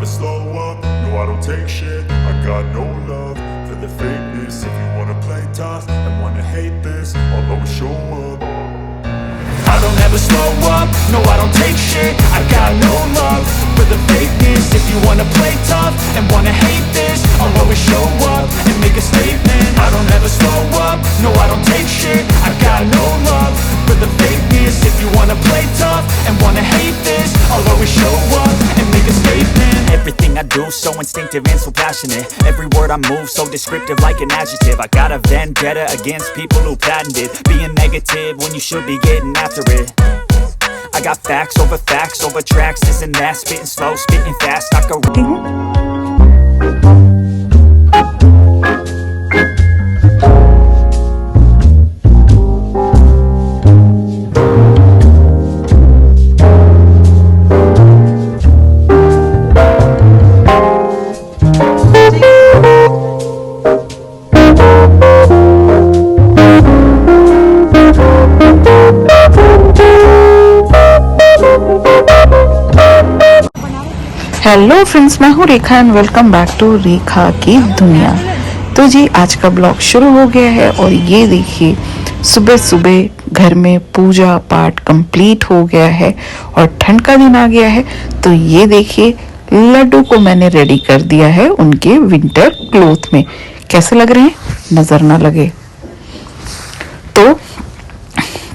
slow up, no I don't take shit. I got no love for the fakeness. If you wanna play tough and wanna hate this, I'll always show up. I don't ever slow up, no I don't take shit. I got no love for the fakeness. If you wanna play tough and wanna hate this, I'll always show up and make a statement. I don't ever slow up, no I don't take shit. I got no love for the fakeness. If you wanna play tough and wanna hate this, I'll always show up and make a statement. Everything I do so instinctive and so passionate. Every word I move so descriptive like an adjective. I got a vendetta against people who patented being negative when you should be getting after it. I got facts over tracks, this and that, spitting slow, spitting fast, I could hello friends, मैं हूँ रेखा and welcome back to रेखा की दुनिया। तो जी आज का blog शुरू हो गया है और ये देखिए सुबह सुबह घर में पूजा पाठ कंप्लीट हो गया है और ठंड का दिन आ गया है। तो ये देखिए लड्डू को मैंने रेडी कर दिया है उनके विंटर क्लोथ में। कैसे लग रहे हैं, नजर ना लगे। तो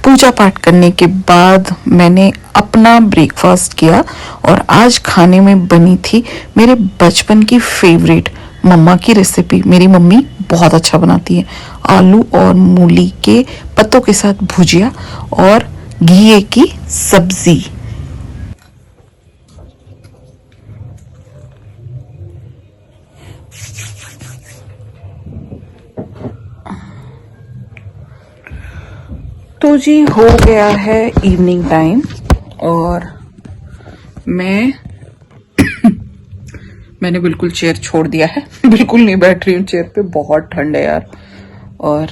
पूजा पाठ करने के बाद मैंने अपना ब्रेकफास्ट किया और आज खाने में बनी थी मेरे बचपन की फेवरेट मम्मा की रेसिपी। मेरी मम्मी बहुत अच्छा बनाती है, आलू और मूली के पत्तों के साथ भुजिया और घी की सब्जी। तो जी हो गया है इवनिंग टाइम और मैंने बिल्कुल चेयर छोड़ दिया है। बिल्कुल नहीं बैठ रही हूँ चेयर पे, बहुत ठंड है यार। और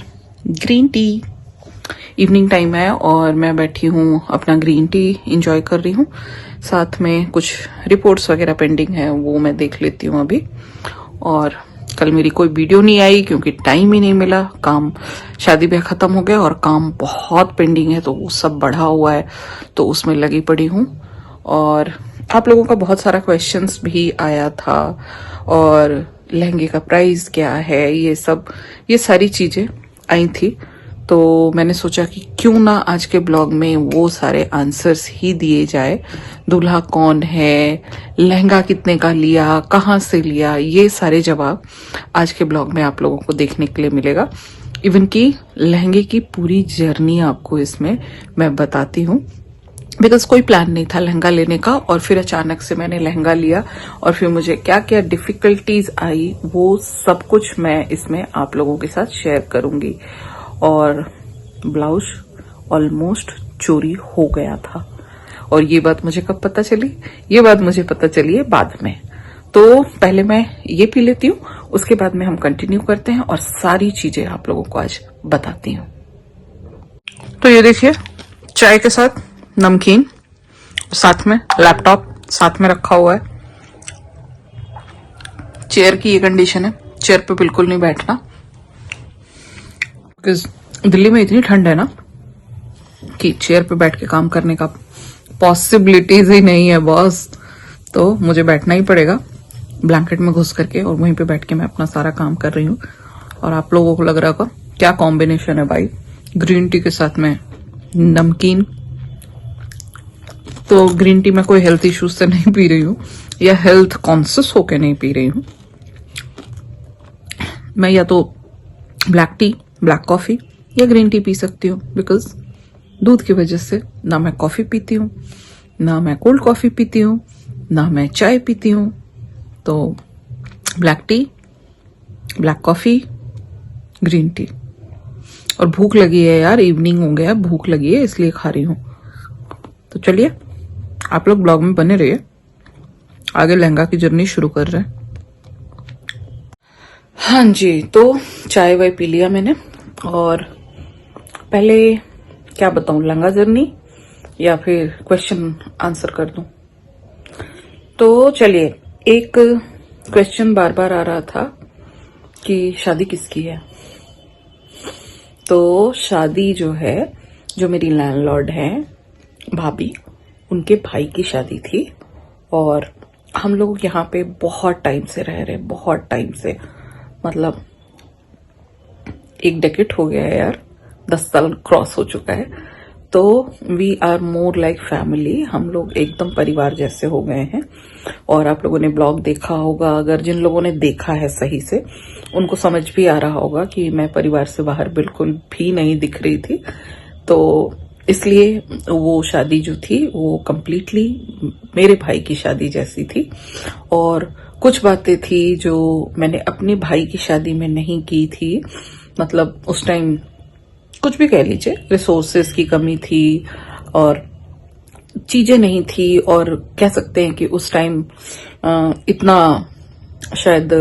ग्रीन टी, इवनिंग टाइम है और मैं बैठी हूँ अपना ग्रीन टी इंजॉय कर रही हूँ। साथ में कुछ रिपोर्ट्स वगैरह पेंडिंग है, वो मैं देख लेती हूँ अभी। और कल मेरी कोई वीडियो नहीं आई क्योंकि टाइम ही नहीं मिला। काम, शादी ब्याह खत्म हो गया और काम बहुत पेंडिंग है, तो वो सब बढ़ा हुआ है, तो उसमें लगी पड़ी हूँ। और आप लोगों का बहुत सारा क्वेश्चंस भी आया था और लहंगे का प्राइस क्या है, ये सारी चीजें आई थी। तो मैंने सोचा कि क्यों ना आज के ब्लॉग में वो सारे आंसर्स ही दिए जाए। दूल्हा कौन है, लहंगा कितने का लिया, कहाँ से लिया, ये सारे जवाब आज के ब्लॉग में आप लोगों को देखने के लिए मिलेगा। इवन कि लहंगे की पूरी जर्नी आपको इसमें मैं बताती हूँ, बिकॉज कोई प्लान नहीं था लहंगा लेने का और फिर अचानक से मैंने लहंगा लिया और फिर मुझे क्या क्या डिफिकल्टीज आई वो सब कुछ मैं इसमें आप लोगों के साथ शेयर करूंगी। और ब्लाउज ऑलमोस्ट चोरी हो गया था और ये बात मुझे कब पता चली, ये बात मुझे पता चली है बाद में। तो पहले मैं ये पी लेती हूँ, उसके बाद में हम कंटिन्यू करते हैं और सारी चीजें आप लोगों को आज बताती हूँ। तो ये देखिए चाय के साथ नमकीन, साथ में लैपटॉप साथ में रखा हुआ है। चेयर की ये कंडीशन है, चेयर पे बिल्कुल नहीं बैठना, बिकॉज दिल्ली में इतनी ठंड है ना कि चेयर पे बैठ के काम करने का पॉसिबिलिटीज ही नहीं है बॉस। तो मुझे बैठना ही पड़ेगा ब्लैंकेट में घुस करके और वहीं पे बैठ के मैं अपना सारा काम कर रही हूँ। और आप लोगों को लग रहा होगा क्या कॉम्बिनेशन है भाई, ग्रीन टी के साथ में नमकीन। तो ग्रीन टी मैं कोई हेल्थ इश्यूज से नहीं पी रही हूँ या हेल्थ कॉन्शियस होके नहीं पी रही हूँ। मैं या तो ब्लैक टी, ब्लैक कॉफी या ग्रीन टी पी सकती हूँ, बिकॉज दूध की वजह से ना मैं कॉफी पीती हूँ, ना मैं कोल्ड कॉफी पीती हूँ, ना मैं चाय पीती हूँ। तो black T, black coffee, green tea. और भूख लगी है यार, इवनिंग हो गया, भूख लगी है इसलिए खा रही हूँ। तो चलिए आप लोग ब्लॉग में बने रहिए, आगे लहंगा की जर्नी शुरू कर रहे हैं। हाँ जी, तो चाय वाय पी लिया मैंने और पहले क्या बताऊं, लहंगा जर्नी या फिर क्वेश्चन आंसर कर दूं। तो चलिए एक क्वेश्चन बार बार आ रहा था कि शादी किसकी है। तो शादी जो है, जो मेरी लैंडलॉर्ड है भाभी, उनके भाई की शादी थी। और हम लोग यहाँ पे बहुत टाइम से रह रहे, बहुत टाइम से, मतलब 1 डेकेड हो गया है यार, 10 साल क्रॉस हो चुका है। तो we are more like family, हम लोग एकदम परिवार जैसे हो गए हैं। और आप लोगों ने ब्लॉग देखा होगा, अगर जिन लोगों ने देखा है सही से, उनको समझ भी आ रहा होगा कि मैं परिवार से बाहर बिल्कुल भी नहीं दिख रही थी। तो इसलिए वो शादी जो थी वो कंप्लीटली मेरे भाई की शादी जैसी थी। और कुछ बातें थी जो मैंने अपने भाई की शादी में नहीं की थी, मतलब उस टाइम कुछ भी कह लीजिए, रिसोर्सेस की कमी थी और चीजें नहीं थी, और कह सकते हैं कि उस टाइम इतना शायद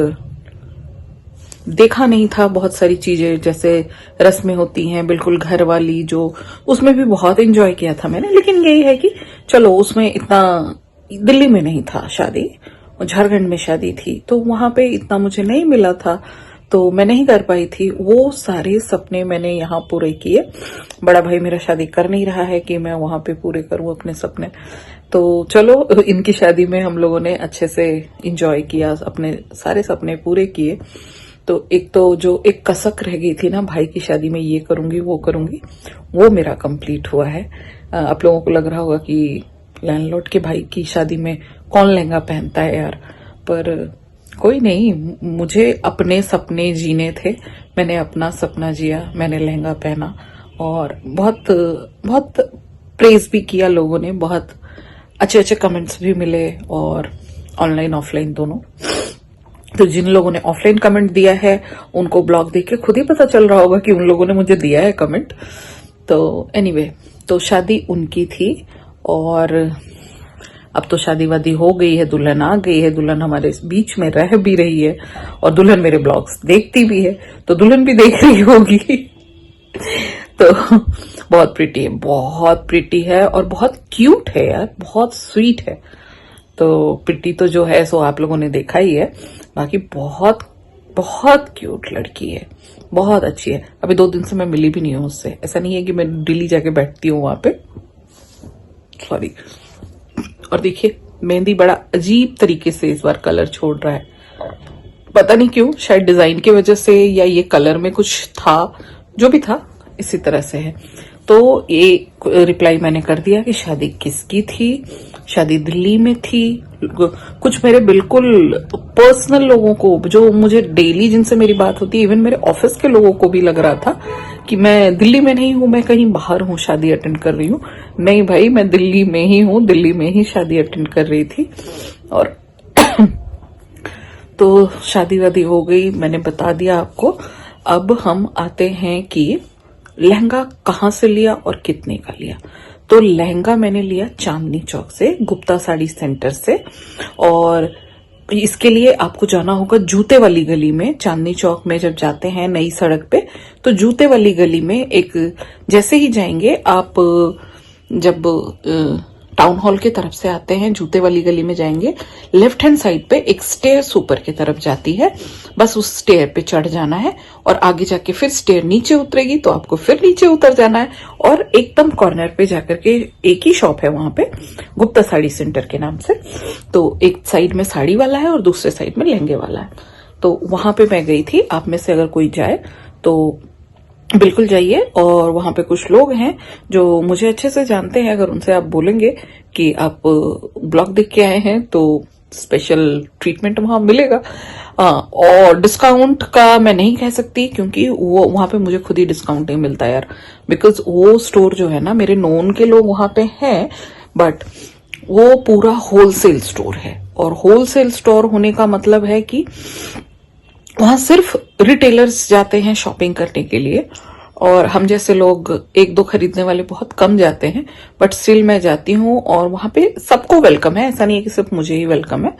देखा नहीं था बहुत सारी चीजें, जैसे रस्में होती हैं बिल्कुल घर वाली, जो उसमें भी बहुत एंजॉय किया था मैंने। लेकिन यही है कि चलो, उसमें इतना, दिल्ली में नहीं था शादी, झारखंड में शादी थी, तो वहां पे इतना मुझे नहीं मिला था, तो मैं नहीं कर पाई थी। वो सारे सपने मैंने यहाँ पूरे किए। बड़ा भाई मेरा शादी कर नहीं रहा है कि मैं वहां पे पूरे करूं अपने सपने। तो चलो, इनकी शादी में हम लोगों ने अच्छे से एंजॉय किया, अपने सारे सपने पूरे किए। तो एक तो जो एक कसक रह गई थी ना, भाई की शादी में ये करूंगी वो करूंगी, वो मेरा कंप्लीट हुआ है। आप लोगों को लग रहा होगा कि लैंडलॉर्ड के भाई की शादी में कौन लहंगा पहनता है यार, पर कोई नहीं, मुझे अपने सपने जीने थे, मैंने अपना सपना जिया, मैंने लहंगा पहना। और बहुत बहुत प्रेज भी किया लोगों ने, बहुत अच्छे अच्छे कमेंट्स भी मिले, और ऑनलाइन ऑफलाइन दोनों। तो जिन लोगों ने ऑफलाइन कमेंट दिया है उनको ब्लॉग देख के खुद ही पता चल रहा होगा कि उन लोगों ने मुझे दिया है कमेंट। तो एनीवे, तो शादी उनकी थी, और अब तो शादी वादी हो गई है, दुल्हन आ गई है, दुल्हन हमारे बीच में रह भी रही है, और दुल्हन मेरे ब्लॉग्स देखती भी है, तो दुल्हन भी देख रही होगी। तो बहुत प्रिटी है, बहुत प्रिटी है, और बहुत क्यूट है यार, बहुत स्वीट है। तो प्रिटी तो जो है सो आप लोगों ने देखा ही है, बाकी बहुत बहुत क्यूट लड़की है, बहुत अच्छी है। अभी 2 दिन से मैं मिली भी नहीं हूं उससे, ऐसा नहीं है कि मैं दिल्ली जाके बैठती हूँ वहां पे, सॉरी। और देखिए, मेहंदी बड़ा अजीब तरीके से इस बार कलर छोड़ रहा है, पता नहीं क्यों, शायद डिजाइन की वजह से, या ये कलर में कुछ था, जो भी था इसी तरह से है। तो ये रिप्लाई मैंने कर दिया कि शादी किसकी थी, शादी दिल्ली में थी। कुछ मेरे बिल्कुल पर्सनल लोगों को, जो मुझे डेली जिनसे मेरी बात होती है, इवन मेरे ऑफिस के लोगों को भी लग रहा था कि मैं दिल्ली में नहीं हूं, मैं कहीं बाहर हूं, शादी अटेंड कर रही हूं। नहीं भाई, मैं दिल्ली में ही हूं, दिल्ली में ही शादी अटेंड कर रही थी। और तो शादी वादी हो गई, मैंने बता दिया आपको। अब हम आते हैं कि लहंगा कहाँ से लिया और कितने का लिया। तो लहंगा मैंने लिया चांदनी चौक से, गुप्ता साड़ी सेंटर से। और इसके लिए आपको जाना होगा जूते वाली गली में। चांदनी चौक में जब जाते हैं नई सड़क पे, तो जूते वाली गली में एक, जैसे ही जाएंगे आप, जब टाउन हॉल की तरफ से आते हैं, जूते वाली गली में जाएंगे, लेफ्ट हैंड साइड पे एक स्टेयर ऊपर की तरफ जाती है, बस उस स्टेयर पे चढ़ जाना है, और आगे जाके फिर स्टेयर नीचे उतरेगी तो आपको फिर नीचे उतर जाना है, और एकदम कॉर्नर पे जाकर के एक ही शॉप है वहां पे, गुप्ता साड़ी सेंटर के नाम से। तो एक साइड में साड़ी वाला है और दूसरे साइड में लहंगे वाला है। तो वहां पे मैं गई थी। आप में से अगर कोई जाए तो बिल्कुल जाइए। और वहां पे कुछ लोग हैं जो मुझे अच्छे से जानते हैं, अगर उनसे आप बोलेंगे कि आप ब्लॉग देख के आए हैं तो स्पेशल ट्रीटमेंट वहां मिलेगा। और डिस्काउंट का मैं नहीं कह सकती, क्योंकि वो वहां पे मुझे खुद ही डिस्काउंट नहीं मिलता यार, बिकॉज वो स्टोर जो है ना, मेरे नोन के लोग वहां पे हैं, बट वो पूरा होलसेल स्टोर है। और होलसेल स्टोर होने का मतलब है कि वहां सिर्फ रिटेलर्स जाते हैं शॉपिंग करने के लिए, और हम जैसे लोग 1-2 खरीदने वाले बहुत कम जाते हैं। बट स्टिल मैं जाती हूँ, और वहां पे सबको वेलकम है, ऐसा नहीं है कि सिर्फ मुझे ही वेलकम है,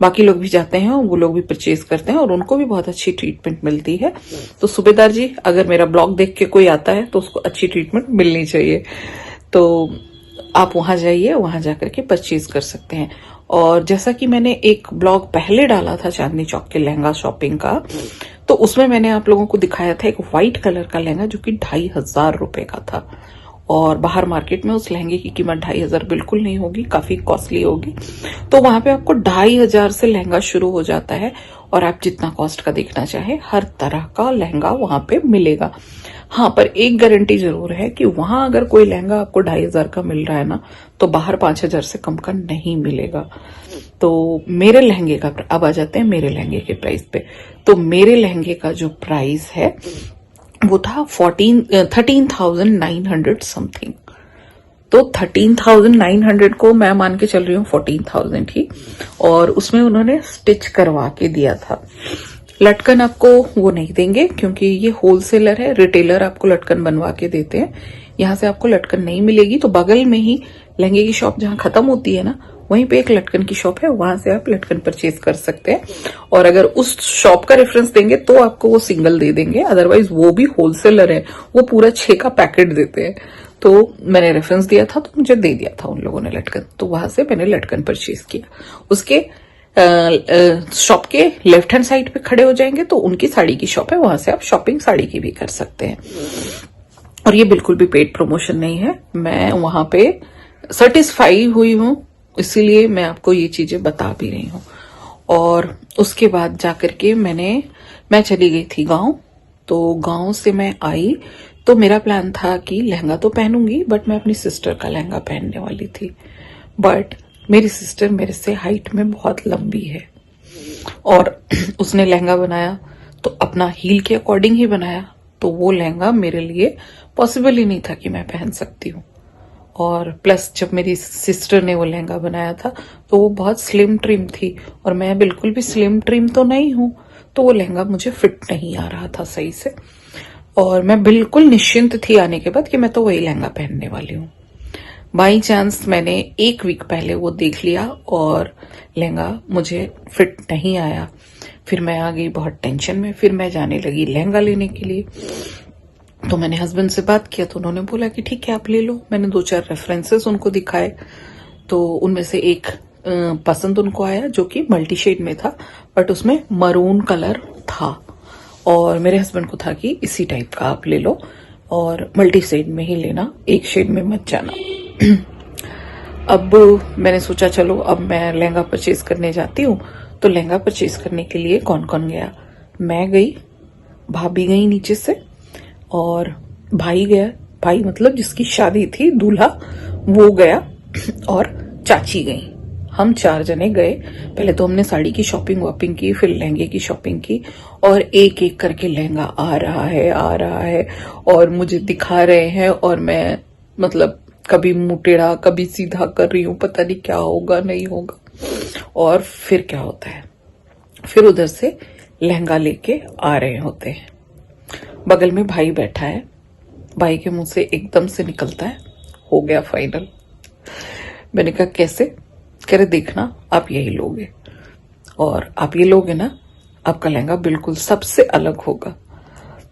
बाकी लोग भी जाते हैं और वो लोग भी परचेज करते हैं, और उनको भी बहुत अच्छी ट्रीटमेंट मिलती है। तो सूबेदार जी, अगर मेरा ब्लॉग देख के कोई आता है तो उसको अच्छी ट्रीटमेंट मिलनी चाहिए। तो आप वहां जाइए, वहां जाकर के परचेज कर सकते हैं। और जैसा कि मैंने एक ब्लॉग पहले डाला था चांदनी चौक के लहंगा शॉपिंग का, तो उसमें मैंने आप लोगों को दिखाया था एक व्हाइट कलर का लहंगा जो कि 2500 रुपए का था। और बाहर मार्केट में उस लहंगे की कीमत 2500 बिल्कुल नहीं होगी, काफी कॉस्टली होगी। तो वहां पे आपको 2500 से लहंगा शुरू हो जाता है, और आप जितना कॉस्ट का देखना चाहे हर तरह का लहंगा वहां पे मिलेगा। हाँ, पर एक गारंटी जरूर है कि वहां अगर कोई लहंगा आपको 2500 का मिल रहा है ना, तो बाहर 5000 से कम का नहीं मिलेगा। तो मेरे लहंगे का, अब आ जाते हैं मेरे लहंगे के प्राइस पे। तो मेरे लहंगे का जो प्राइस है वो था 13,900 समथिंग। तो 13,900 को मैं मान के चल रही हूँ 14,000 ही, और उसमें उन्होंने स्टिच करवा के दिया था। लटकन आपको वो नहीं देंगे क्योंकि ये होलसेलर है, रिटेलर आपको लटकन बनवा के देते हैं। यहाँ से आपको लटकन नहीं मिलेगी। तो बगल में ही लहंगे की शॉप जहाँ खत्म होती है ना, वहीं पे एक लटकन की शॉप है, वहां से आप लटकन परचेज कर सकते हैं। और अगर उस शॉप का रेफरेंस देंगे तो आपको वो सिंगल दे देंगे, अदरवाइज वो भी होलसेलर है, वो पूरा 6 का पैकेट देते हैं। तो मैंने रेफरेंस दिया था तो मुझे दे दिया था उन लोगों ने लटकन, तो वहां से मैंने लटकन परचेज किया। उसके शॉप के लेफ्ट हैंड साइड पे खड़े हो जाएंगे तो उनकी साड़ी की शॉप है, वहां से आप शॉपिंग साड़ी की भी कर सकते हैं। और ये बिल्कुल भी पेड प्रमोशन नहीं है, मैं वहां पे सेटिस्फाई हुई हूं, इसीलिए मैं आपको ये चीजें बता भी रही हूं। और उसके बाद जाकर के मैं चली गई थी गांव। तो गांव से मैं आई तो मेरा प्लान था कि लहंगा तो पहनूंगी, बट मैं अपनी सिस्टर का लहंगा पहनने वाली थी। बट मेरी सिस्टर मेरे से हाइट में बहुत लंबी है, और उसने लहंगा बनाया तो अपना हील के अकॉर्डिंग ही बनाया, तो वो लहंगा मेरे लिए पॉसिबल ही नहीं था कि मैं पहन सकती हूँ। और प्लस जब मेरी सिस्टर ने वो लहंगा बनाया था तो वो बहुत स्लिम ट्रिम थी, और मैं बिल्कुल भी स्लिम ट्रिम तो नहीं हूं, तो वो लहंगा मुझे फिट नहीं आ रहा था सही से। और मैं बिल्कुल निश्चिंत थी आने के बाद कि मैं तो वही लहंगा पहनने वाली हूँ। बाई चांस मैंने 1 वीक पहले वो देख लिया और लहंगा मुझे फिट नहीं आया। फिर मैं आ गई बहुत टेंशन में, फिर मैं जाने लगी लहंगा लेने के लिए। तो मैंने हस्बैंड से बात किया तो उन्होंने बोला कि ठीक है आप ले लो। मैंने 2-4 रेफरेंसेस उनको दिखाए, तो उनमें से एक पसंद उनको आया जो कि मल्टी शेड में था, बट उसमें मरून कलर था। और मेरे हस्बैंड को था कि इसी टाइप का आप ले लो और मल्टी शेड में ही लेना, एक शेड में मत जाना। अब मैंने सोचा चलो अब मैं लहंगा परचेज करने जाती हूँ। तो लहंगा परचेज करने के लिए कौन कौन गया? मैं गई, भाभी गई नीचे से, और भाई गया, भाई मतलब जिसकी शादी थी, दूल्हा, वो गया, और चाची गई। हम 4 जने गए। पहले तो हमने साड़ी की शॉपिंग वॉपिंग की, फिर लहंगे की शॉपिंग की, और एक एक करके लहंगा आ रहा है और मुझे दिखा रहे हैं, और मैं मतलब कभी मुंह टेढ़ा कभी सीधा कर रही हूं, पता नहीं क्या होगा नहीं होगा। और फिर क्या होता है, फिर उधर से लहंगा लेके आ रहे होते हैं, बगल में भाई बैठा है, भाई के मुंह से एकदम से निकलता है हो गया फाइनल। मैंने कहा कैसे? कह रहे देखना आप यही लोगे, और आप ये लोगे ना, आपका लहंगा बिल्कुल सबसे अलग होगा।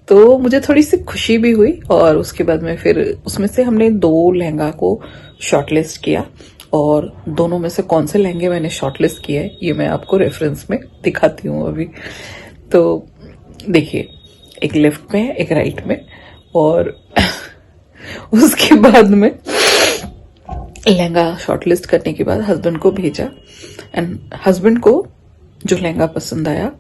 तो मुझे थोड़ी सी खुशी भी हुई। और उसके बाद में फिर उसमें से हमने 2 लहंगा को शॉर्टलिस्ट किया, और दोनों में से कौन से लहंगे मैंने शॉर्टलिस्ट किए है ये मैं आपको रेफरेंस में दिखाती हूँ अभी। तो देखिए, एक लेफ्ट में एक राइट में, और उसके बाद में लहंगा शॉर्टलिस्ट करने के बाद हस्बैंड को भेजा, एंड हस्बैंड को जो लहंगा पसंद आया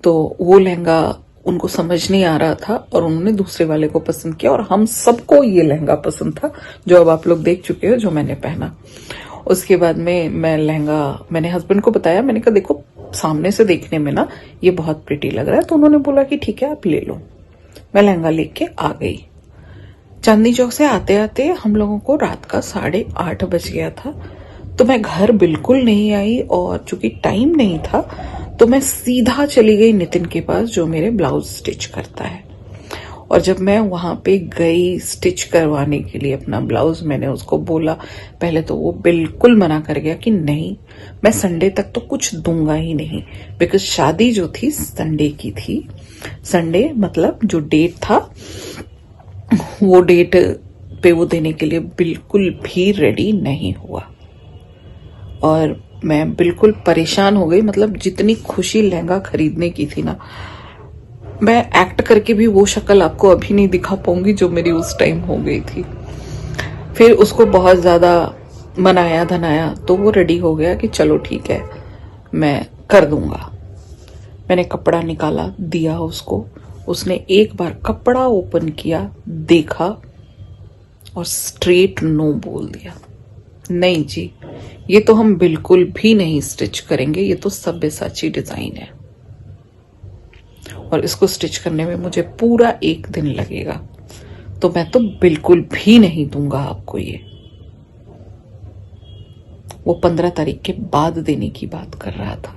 तो वो लहंगा उनको समझ नहीं आ रहा था, और उन्होंने दूसरे वाले को पसंद किया, और हम सबको ये लहंगा पसंद था जो अब आप लोग देख चुके हो जो मैंने पहना। उसके बाद में मैंने हस्बैंड को बताया, मैंने कहा देखो सामने से देखने में ना ये बहुत प्रिटी लग रहा है। तो उन्होंने बोला कि ठीक है आप ले लो। मैं लहंगा लेके आ गई। चांदनी चौक से आते आते हम लोगों को रात का 8:30 बज गया था। तो मैं घर बिल्कुल नहीं आई, और चूंकि टाइम नहीं था तो मैं सीधा चली गई नितिन के पास जो मेरे ब्लाउज स्टिच करता है। और जब मैं वहां पे गई स्टिच करवाने के लिए अपना ब्लाउज, मैंने उसको बोला, पहले तो वो बिल्कुल मना कर गया कि नहीं मैं संडे तक तो कुछ दूंगा ही नहीं, बिकॉज शादी जो थी संडे की थी। संडे मतलब जो डेट था वो डेट पे वो देने के लिए बिल्कुल भी रेडी नहीं हुआ और मैं बिल्कुल परेशान हो गई। मतलब जितनी खुशी लहंगा खरीदने की थी ना, मैं एक्ट करके भी वो शक्ल आपको अभी नहीं दिखा पाऊंगी जो मेरी उस टाइम हो गई थी। फिर उसको बहुत ज्यादा मनाया धनाया तो वो रेडी हो गया कि चलो ठीक है मैं कर दूंगा। मैंने कपड़ा निकाला, दिया उसको, उसने एक बार कपड़ा ओपन किया, देखा और स्ट्रेट नो बोल दिया, नहीं जी ये तो हम बिल्कुल भी नहीं स्टिच करेंगे, ये तो सब्यसाची डिजाइन है और इसको स्टिच करने में मुझे पूरा 1 दिन लगेगा, तो मैं तो बिल्कुल भी नहीं दूंगा आपको ये। वो 15 तारीख के बाद देने की बात कर रहा था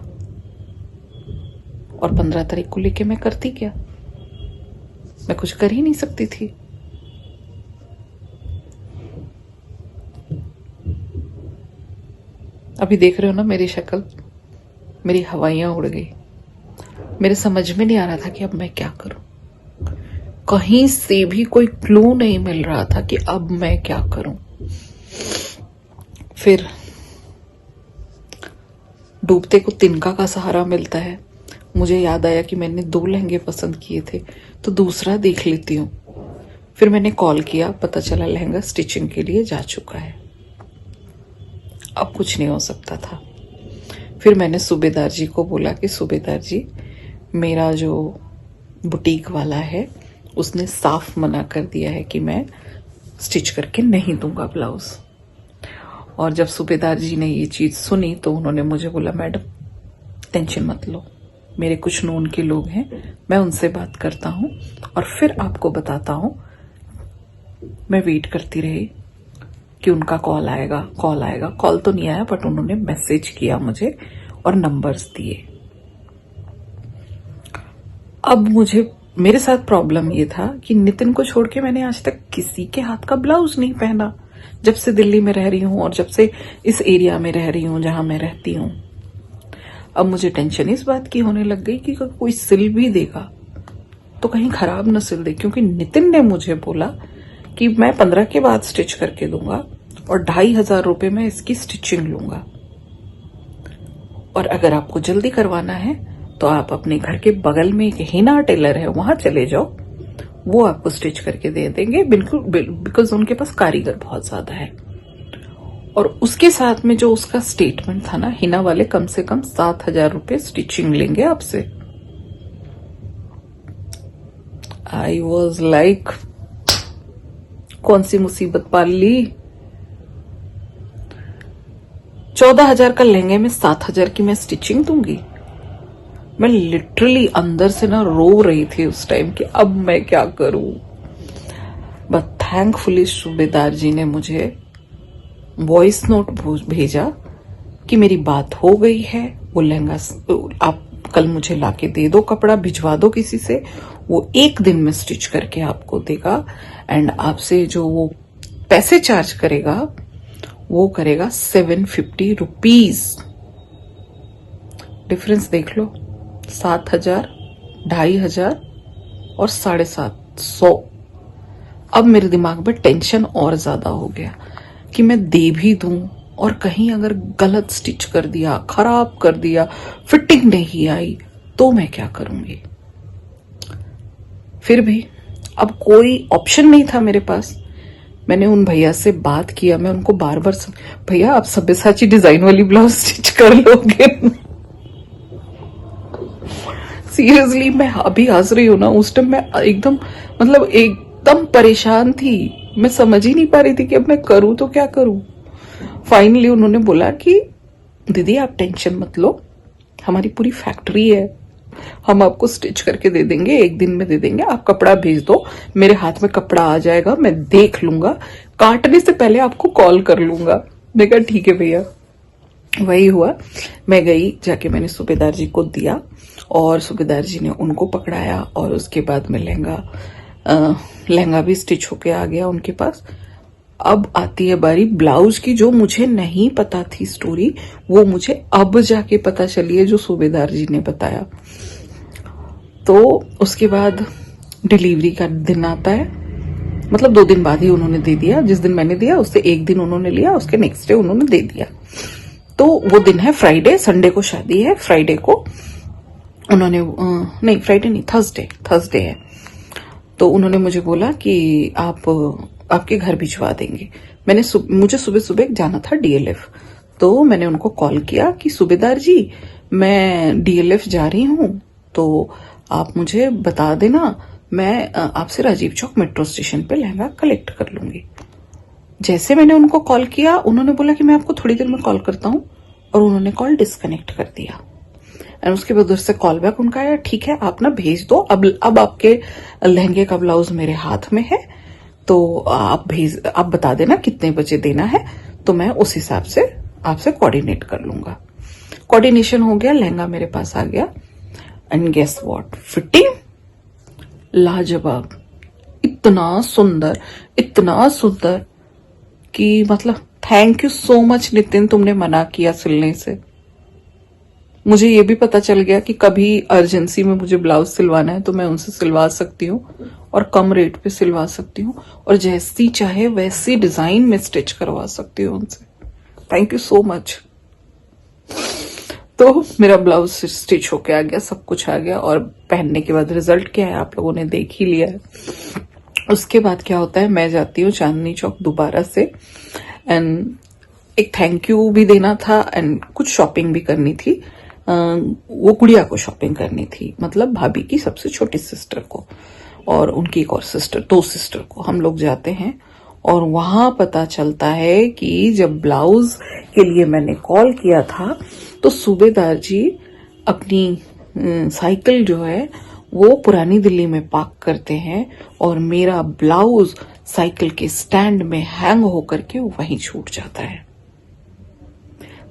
और 15 तारीख को लेके मैं करती क्या? मैं कुछ कर ही नहीं सकती थी। अभी देख रहे हो ना मेरी शक्ल, मेरी हवाइयां उड़ गई। मेरे समझ में नहीं आ रहा था कि अब मैं क्या करूं। कहीं से भी कोई क्लू नहीं मिल रहा था कि अब मैं क्या करूं। फिर डूबते को तिनका का सहारा मिलता है। मुझे याद आया कि मैंने 2 लहंगे पसंद किए थे तो दूसरा देख लेती हूँ। फिर मैंने कॉल किया, पता चला लहंगा स्टिचिंग के लिए जा चुका है। अब कुछ नहीं हो सकता था। फिर मैंने सूबेदार जी को बोला कि सूबेदार जी मेरा जो बुटीक वाला है उसने साफ मना कर दिया है कि मैं स्टिच करके नहीं दूंगा ब्लाउज। और जब सूबेदार जी ने ये चीज सुनी तो उन्होंने मुझे बोला मैडम टेंशन मत लो, मेरे कुछ नोन के लोग हैं, मैं उनसे बात करता हूं और फिर आपको बताता हूं। मैं वेट करती रही कि उनका कॉल आएगा। कॉल तो नहीं आया बट उन्होंने मैसेज किया मुझे और नंबर्स दिए। अब मेरे साथ प्रॉब्लम ये था कि नितिन को छोड़ के मैंने आज तक किसी के हाथ का ब्लाउज नहीं पहना, जब से दिल्ली में रह रही हूं और जब से इस एरिया में रह रही हूं जहां मैं रहती हूं। अब मुझे टेंशन इस बात की होने लग गई कि कोई सिल भी देगा तो कहीं खराब न सिल दे, क्योंकि नितिन ने मुझे बोला कि मैं 15 के बाद स्टिच करके दूंगा और 2,500 रुपए में इसकी स्टिचिंग लूंगा, और अगर आपको जल्दी करवाना है तो आप अपने घर के बगल में एक हिना टेलर है वहां चले जाओ, वो आपको स्टिच करके दे देंगे बिल्कुल, बिकॉज उनके पास कारीगर बहुत ज्यादा है। और उसके साथ में जो उसका स्टेटमेंट था ना, हिना वाले कम से कम 7,000 रुपए स्टिचिंग लेंगे आपसे। आई वॉज लाइक कौन सी मुसीबत पाल ली। 14,000 का लहंगे में 7,000 की मैं स्टिचिंग दूंगी। मैं लिटरली अंदर से ना रो रही थी उस टाइम कि अब मैं क्या करूं। बट थैंकफुली सूबेदार जी ने मुझे वॉइस नोट भेजा कि मेरी बात हो गई है, वो लहंगा आप कल मुझे लाके दे दो, कपड़ा भिजवा दो किसी से, वो 1 दिन में स्टिच करके आपको देगा एंड आपसे जो वो पैसे चार्ज करेगा वो करेगा 750 रुपीज। डिफरेंस देख लो, 7,000, 2,500 और 750। अब मेरे दिमाग में टेंशन और ज्यादा हो गया कि मैं दे भी दूं और कहीं अगर गलत स्टिच कर दिया, खराब कर दिया, फिटिंग नहीं आई तो मैं क्या करूंगी। फिर भी अब कोई ऑप्शन नहीं था मेरे पास। मैंने उन भैया से बात किया, मैं उनको बार बार भैया आप सब्यसाची डिजाइन वाली ब्लाउज स्टिच कर लोगे? सीरियसली मैं अभी हंस रही हूं ना, उस टाइम मैं एकदम परेशान थी। मैं समझ ही नहीं पा रही थी कि अब मैं करूं तो क्या करूं। फाइनली उन्होंने बोला कि दीदी आप टेंशन मत लो, हमारी पूरी फैक्ट्री है, हम आपको स्टिच करके दे देंगे, 1 दिन में दे देंगे, आप कपड़ा भेज दो, मेरे हाथ में कपड़ा आ जाएगा, मैं देख लूंगा, काटने से पहले आपको कॉल कर लूंगा। मैं कहा ठीक है भैया। वही हुआ, मैं गई, जाके मैंने सूबेदार जी को दिया और सूबेदार जी ने उनको पकड़ाया और उसके बाद में लहंगा भी स्टिच होके आ गया उनके पास। अब आती है बारी ब्लाउज की, जो मुझे नहीं पता थी स्टोरी, वो मुझे अब जाके पता चली है जो सूबेदार जी ने बताया। तो उसके बाद डिलीवरी का दिन आता है मतलब 2 दिन बाद ही उन्होंने दे दिया। जिस दिन मैंने दिया उससे 1 दिन उन्होंने लिया, उसके नेक्स्ट डे उन्होंने दे दिया। तो वो दिन है फ्राइडे, संडे को शादी है, फ्राइडे को उन्होंने नहीं फ्राइडे नहीं, थर्सडे है। तो उन्होंने मुझे बोला कि आप आपके घर भिजवा देंगे। मुझे सुबह सुबह जाना था डीएलएफ, तो मैंने उनको कॉल किया कि सूबेदार जी मैं डीएलएफ जा रही हूँ, तो आप मुझे बता देना, मैं आपसे राजीव चौक मेट्रो स्टेशन पे लहंगा कलेक्ट कर लूंगी। जैसे मैंने उनको कॉल किया, उन्होंने बोला कि मैं आपको थोड़ी देर में कॉल करता हूँ, और उन्होंने कॉल डिस्कनेक्ट कर दिया। एंड उसके बाद उधर से कॉल बैक उनका आया, ठीक है आप ना भेज दो, अब आपके लहंगे का ब्लाउज मेरे हाथ में है, तो आप बता देना कितने बजे देना है, तो मैं उस हिसाब से आपसे कोऑर्डिनेट कर लूंगा। कोऑर्डिनेशन हो गया, लहंगा मेरे पास आ गया, एंड गेस व्हाट, फिटिंग लाजवाब, इतना सुंदर कि मतलब thank you so much Nitin, तुमने मना किया सिलने से। मुझे ये भी पता चल गया कि कभी अर्जेंसी में मुझे ब्लाउज सिलवाना है तो मैं उनसे सिलवा सकती हूँ, और कम रेट पे सिलवा सकती हूँ, और जैसी चाहे वैसी डिजाइन में स्टिच करवा सकती हूँ उनसे। Thank you so much. तो मेरा ब्लाउज स्टिच होके आ गया, सब कुछ आ गया, और पहनने के बाद रिजल्ट क्या है आप लोगों ने देख ही लिया है। उसके बाद क्या होता है, मैं जाती हूँ चांदनी चौक दोबारा से, एंड एक थैंक यू भी देना था, एंड कुछ शॉपिंग भी करनी थी। वो गुड़िया को शॉपिंग करनी थी, मतलब भाभी की सबसे छोटी सिस्टर को, और उनकी एक और सिस्टर, 2 सिस्टर को। हम लोग जाते हैं, और वहां पता चलता है कि जब ब्लाउज के लिए मैंने कॉल किया था, तो सूबेदार जी अपनी साइकिल जो है वो पुरानी दिल्ली में पार्क करते हैं, और मेरा ब्लाउज साइकिल के स्टैंड में हैंग होकर के वहीं छूट जाता है।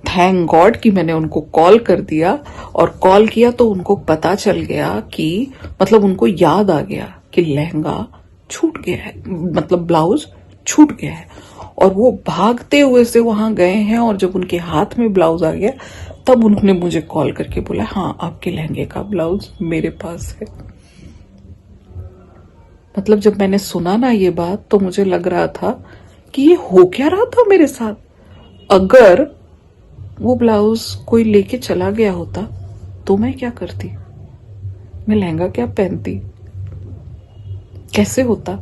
थैंक गॉड कि मैंने उनको कॉल कर दिया, और कॉल किया तो उनको पता चल गया कि, मतलब उनको याद आ गया कि लहंगा छूट गया है, मतलब ब्लाउज छूट गया है, और वो भागते हुए से वहां गए हैं, और जब उनके हाथ में ब्लाउज आ गया तब उन्होंने मुझे कॉल करके बोला, हाँ आपके लहंगे का ब्लाउज मेरे पास है। मतलब जब मैंने सुना ना ये बात, तो मुझे लग रहा था कि ये हो क्या रहा था मेरे साथ। अगर वो ब्लाउज कोई लेके चला गया होता तो मैं क्या करती, मैं लहंगा क्या पहनती, कैसे होता।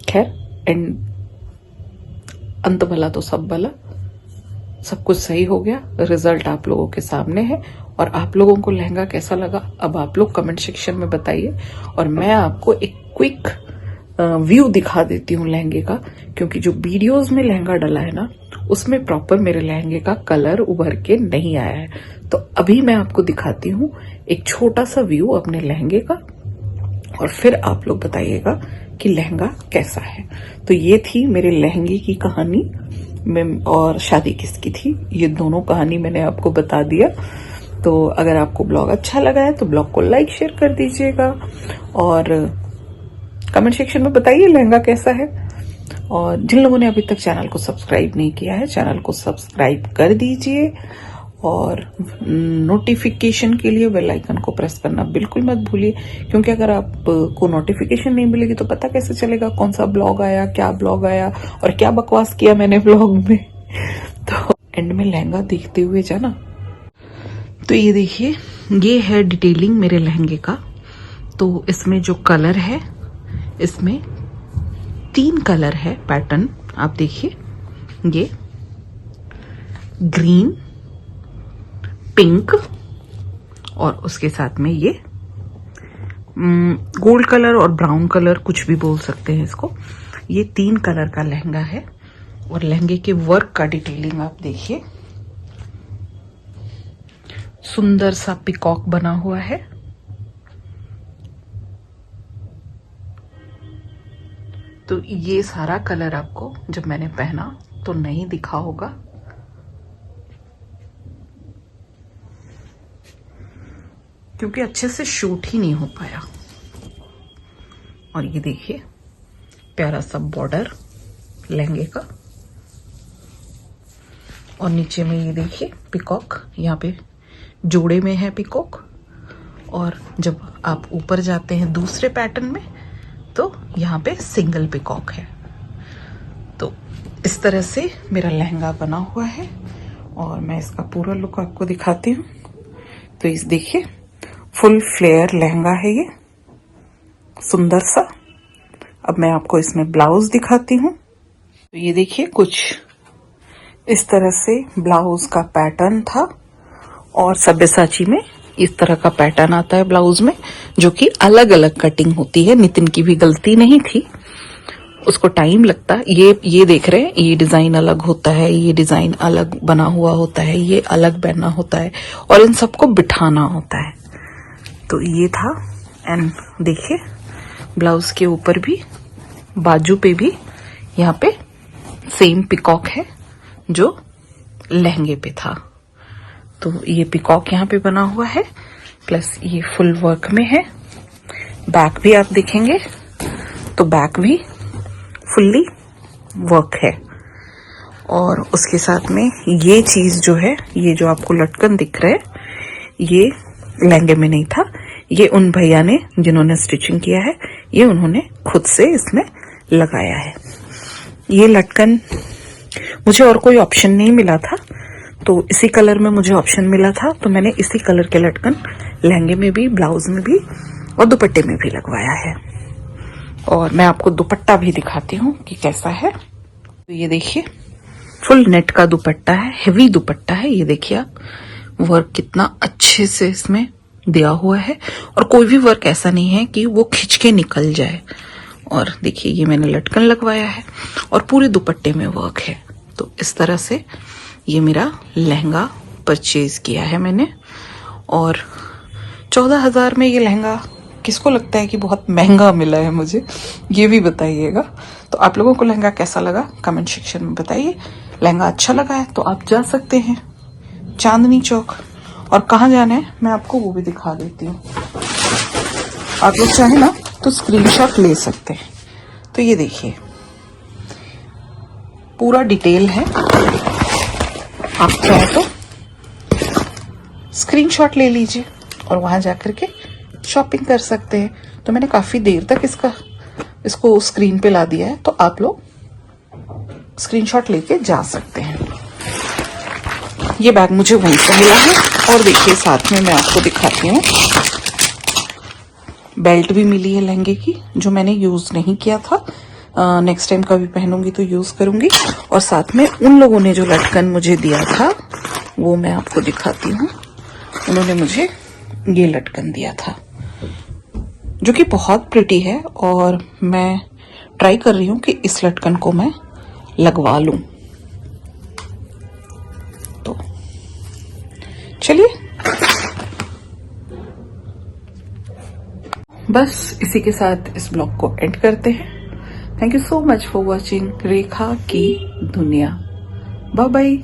खैर, एंड अंत भला तो सब भला, सब कुछ सही हो गया। रिजल्ट आप लोगों के सामने है, और आप लोगों को लहंगा कैसा लगा अब आप लोग कमेंट सेक्शन में बताइए, और मैं आपको एक क्विक व्यू दिखा देती हूँ लहंगे का, क्योंकि जो वीडियोस में लहंगा डला है ना, उसमें प्रॉपर मेरे लहंगे का कलर उभर के नहीं आया है। तो अभी मैं आपको दिखाती हूँ एक छोटा सा व्यू अपने लहंगे का, और फिर आप लोग बताइएगा कि लहंगा कैसा है। तो ये थी मेरे लहंगे की कहानी, और शादी किसकी थी, ये दोनों कहानी मैंने आपको बता दिया। तो अगर आपको ब्लॉग अच्छा लगा है तो ब्लॉग को लाइक शेयर कर दीजिएगा, और कमेंट सेक्शन में बताइए लहंगा कैसा है। और जिन लोगों ने अभी तक चैनल को सब्सक्राइब नहीं किया है, चैनल को सब्सक्राइब कर दीजिए, और नोटिफिकेशन के लिए बेल आइकन को प्रेस करना बिल्कुल मत भूलिए, क्योंकि अगर आपको नोटिफिकेशन नहीं मिलेगी तो पता कैसे चलेगा कौन सा ब्लॉग आया, क्या ब्लॉग आया, और क्या बकवास किया मैंने ब्लॉग में। तो एंड में लहंगा देखते हुए जाना। तो ये देखिए, ये है डिटेलिंग मेरे लहंगे का। तो इसमें जो कलर है, इसमें 3 कलर है पैटर्न, आप देखिए, ये ग्रीन, पिंक, और उसके साथ में ये गोल्ड कलर और ब्राउन कलर, कुछ भी बोल सकते हैं इसको। ये 3 कलर का लहंगा है, और लहंगे के वर्क का डिटेलिंग आप देखिए, सुंदर सा पिकॉक बना हुआ है। तो ये सारा कलर आपको जब मैंने पहना तो नहीं दिखा होगा, क्योंकि अच्छे से शूट ही नहीं हो पाया। और ये देखिए प्यारा सा बॉर्डर लहंगे का, और नीचे में ये देखिए पिकॉक, यहाँ पे जोड़े में है पिकॉक, और जब आप ऊपर जाते हैं दूसरे पैटर्न में तो यहाँ पे सिंगल पिकॉक है। इस तरह से मेरा लहंगा बना हुआ है और मैं इसका पूरा लुक आपको दिखाती हूँ। तो इस देखिए फुल फ्लेयर लहंगा है ये, सुंदर सा। अब मैं आपको इसमें ब्लाउज दिखाती हूँ। तो ये देखिए कुछ इस तरह से ब्लाउज का पैटर्न था और सब्यसाची में इस तरह का पैटर्न आता है ब्लाउज में, जो कि अलग अलग कटिंग होती है। नितिन की भी गलती नहीं थी, उसको टाइम लगता। ये देख रहे हैं, ये डिजाइन अलग होता है, ये डिजाइन अलग बना हुआ होता है, ये अलग बना होता है और इन सबको बिठाना होता है। तो ये था। एंड देखिए ब्लाउज के ऊपर भी, बाजू पे भी यहाँ पे सेम पिकॉक है जो लहंगे पे था। तो ये पिकॉक यहाँ पे बना हुआ है, प्लस ये फुल वर्क में है। बैक भी आप देखेंगे तो बैक भी फुल्ली वर्क है। और उसके साथ में ये चीज जो है, ये जो आपको लटकन दिख रहा है, ये लहंगे में नहीं था। ये उन भैया ने जिन्होंने स्टिचिंग किया है, ये उन्होंने खुद से इसमें लगाया है। ये लटकन मुझे और कोई ऑप्शन नहीं मिला था, तो इसी कलर में मुझे ऑप्शन मिला था, तो मैंने इसी कलर के लटकन लहंगे में भी, ब्लाउज में भी और दुपट्टे में भी लगवाया है। और मैं आपको दुपट्टा भी दिखाती हूँ कि कैसा है। तो ये देखिए फुल नेट का दुपट्टा है, हेवी दुपट्टा है। ये देखिए आप, वर्क कितना अच्छे से इसमें दिया हुआ है और कोई भी वर्क ऐसा नहीं है कि वो खिंच के निकल जाए। और देखिए ये मैंने लटकन लगवाया है और पूरे दुपट्टे में वर्क है। तो इस तरह से ये मेरा लहंगा परचेज किया है मैंने। और 14,000 में ये लहंगा किसको लगता है कि बहुत महंगा मिला है मुझे, ये भी बताइएगा। तो आप लोगों को लहंगा कैसा लगा कमेंट सेक्शन में बताइए। लहंगा अच्छा लगा है तो आप जा सकते हैं चांदनी चौक। और कहाँ जाना है मैं आपको वो भी दिखा देती हूँ। आप लोग चाहे ना तो स्क्रीनशॉट ले सकते हैं। तो ये देखिए पूरा डिटेल है, आप चाहे तो स्क्रीनशॉट ले लीजिए और वहां जाकर के शॉपिंग कर सकते हैं। तो मैंने काफी देर तक इसको स्क्रीन पे ला दिया है, तो आप लोग स्क्रीनशॉट लेके जा सकते हैं। ये बैग मुझे वहीं से मिला है। और देखिए साथ में मैं आपको दिखाती हूँ, बेल्ट भी मिली है लहंगे की, जो मैंने यूज नहीं किया था। नेक्स्ट टाइम कभी पहनूंगी तो यूज करूंगी। और साथ में उन लोगों ने जो लटकन मुझे दिया था वो मैं आपको दिखाती हूँ। उन्होंने मुझे ये लटकन दिया था जो कि बहुत प्रिटी है और मैं ट्राई कर रही हूँ कि इस लटकन को मैं लगवा लूं। तो चलिए, बस इसी के साथ इस ब्लॉग को एंड करते हैं। Thank you so much for watching Rekha की दुनिया। Bye bye.